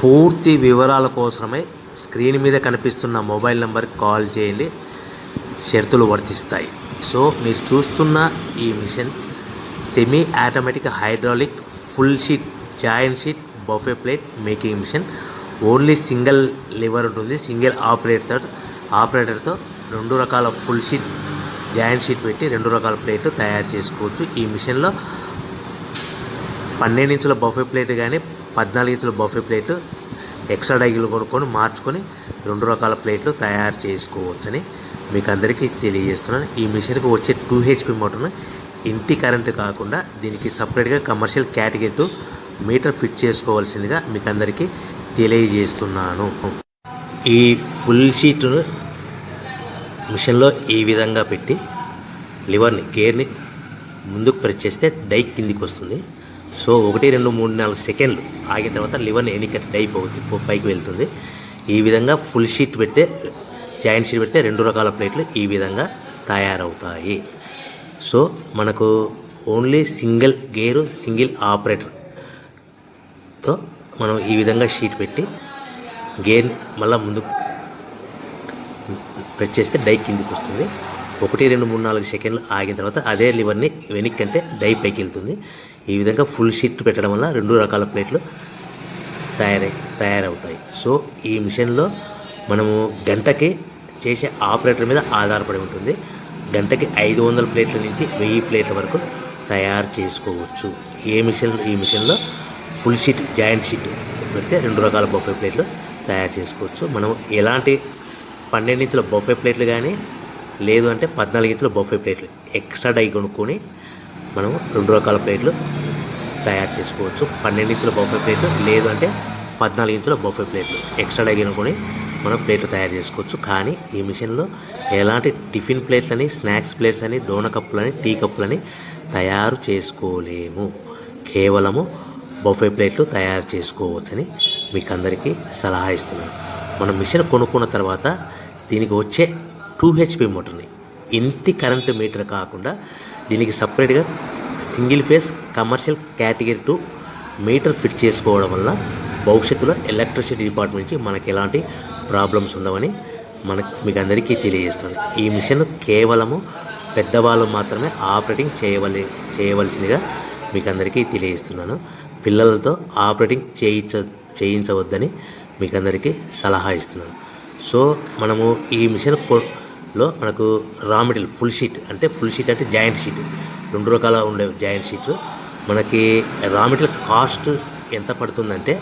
పూర్తి వివరాల కోసమై స్క్రీన్ మీద కనిపిస్తున్న మొబైల్ నెంబర్కి కాల్ చేయండి. షరతులు వర్తిస్తాయి. సో మీరు చూస్తున్న ఈ machine semi automatic hydraulic full sheet joint sheet buffet plate making machine. Only single lever ఉంటుంది. సింగిల్ ఆపరేటర్తో 2 రకాల ఫుల్ షీట్ జాయింట్ షీట్ పెట్టి 2 రకాల ప్లేట్లు తయారు చేసుకోవచ్చు. ఈ మిషన్లో 12 ఇంచుల బఫే ప్లేట్ కానీ 14 ఇంచుల బఫే ప్లేట్ ఎక్స్ట్రా డైలు కొనుక్కొని మార్చుకొని 2 రకాల ప్లేట్లు తయారు చేసుకోవచ్చని మీకు అందరికీ తెలియజేస్తున్నాను. ఈ మిషన్కి వచ్చే 2 HP మోటార్ను ఇంటి కరెంటు కాకుండా దీనికి సపరేట్గా కమర్షియల్ కేటగిరీ 2 మీటర్ ఫిట్ చేసుకోవాల్సిందిగా మీకు అందరికీ తెలియజేస్తున్నాను. ఈ ఫుల్ షీట్ను మిషన్లో ఈ విధంగా పెట్టి గేర్ని ముందుకు ప్రెస్ చేస్తే డై కిందికి వస్తుంది. సో 1 2 3 4 సెకండ్లు ఆగిన తర్వాత లివర్ని ఎన్నికట్ డై పైకి వెళ్తుంది. ఈ విధంగా ఫుల్ షీట్ పెడితే జాయింట్ షీట్ పెడితే 2 రకాల ప్లేట్లు ఈ విధంగా తయారవుతాయి. సో మనకు ఓన్లీ సింగిల్ గేరు సింగిల్ ఆపరేటర్తో మనం ఈ విధంగా షీట్ పెట్టి గేర్ని మళ్ళీ ముందుకు ప్రెస్ చేస్తే డై కిందికి వస్తుంది. 1 2 3 4 సెకండ్లు ఆగిన తర్వాత అదే లివర్ని వెనక్కి అంటే డై పైకి వెళ్తుంది. ఈ విధంగా ఫుల్ షీట్ పెట్టడం వల్ల 2 రకాల ప్లేట్లు తయారవుతాయి. సో ఈ మిషన్లో మనము గంటకి చేసే ఆపరేటర్ మీద ఆధారపడి ఉంటుంది. గంటకి 500 ప్లేట్ల నుంచి 1000 ప్లేట్ల వరకు తయారు చేసుకోవచ్చు. ఈ మిషన్లో ఫుల్ షీట్ జాయింట్ షీట్ పెడితే 2 రకాల బఫే ప్లేట్లు తయారు చేసుకోవచ్చు. మనం ఎలాంటి 12 ఇంచుల బఫే ప్లేట్లు కానీ లేదు అంటే 14 ఇంచుల బఫే ప్లేట్లు ఎక్స్ట్రా డై కొనుక్కొని మనం 2 రకాల ప్లేట్లు తయారు చేసుకోవచ్చు. 12 ఇంచుల బఫే ప్లేట్లు లేదు అంటే 14 ఇంచుల బఫే ప్లేట్లు ఎక్స్ట్రా డై కొనుక్కొని మనం ప్లేట్లు తయారు చేసుకోవచ్చు. కానీ ఈ మిషన్లో ఎలాంటి టిఫిన్ ప్లేట్లని స్నాక్స్ ప్లేట్స్ అని డోన కప్పులని టీ కప్పులని తయారు చేసుకోలేము. కేవలము బఫే ప్లేట్లు తయారు చేసుకోవచ్చని మీకు అందరికీ సలహా ఇస్తున్నాను. మనం మిషన్ కొనుక్కున్న తర్వాత దీనికి వచ్చే 2 HP మోటార్ని ఇంటి కరెంటు మీటర్ కాకుండా దీనికి సపరేట్గా single phase commercial category 2 metre fit చేసుకోవడం వల్ల భవిష్యత్తులో ఎలక్ట్రిసిటీ డిపార్ట్మెంట్ నుంచి మనకి ఎలాంటి ప్రాబ్లమ్స్ ఉండవని మీకు అందరికీ తెలియజేస్తుంది. ఈ మిషన్ కేవలము పెద్దవాళ్ళు మాత్రమే ఆపరేటింగ్ చేయవలసిందిగా మీకు అందరికీ తెలియజేస్తున్నాను. పిల్లలతో ఆపరేటింగ్ చేయించవద్దని మీకు అందరికీ సలహా ఇస్తున్నాను. సో మనము ఈ మిషన్లో మనకు రా మెటీరియల్ ఫుల్ షీట్ అంటే జాయింట్ షీట్ 2 రకాల ఉండే జాయింట్ షీట్లు మనకి రా మెటీరియల్ కాస్ట్ ఎంత పడుతుందంటే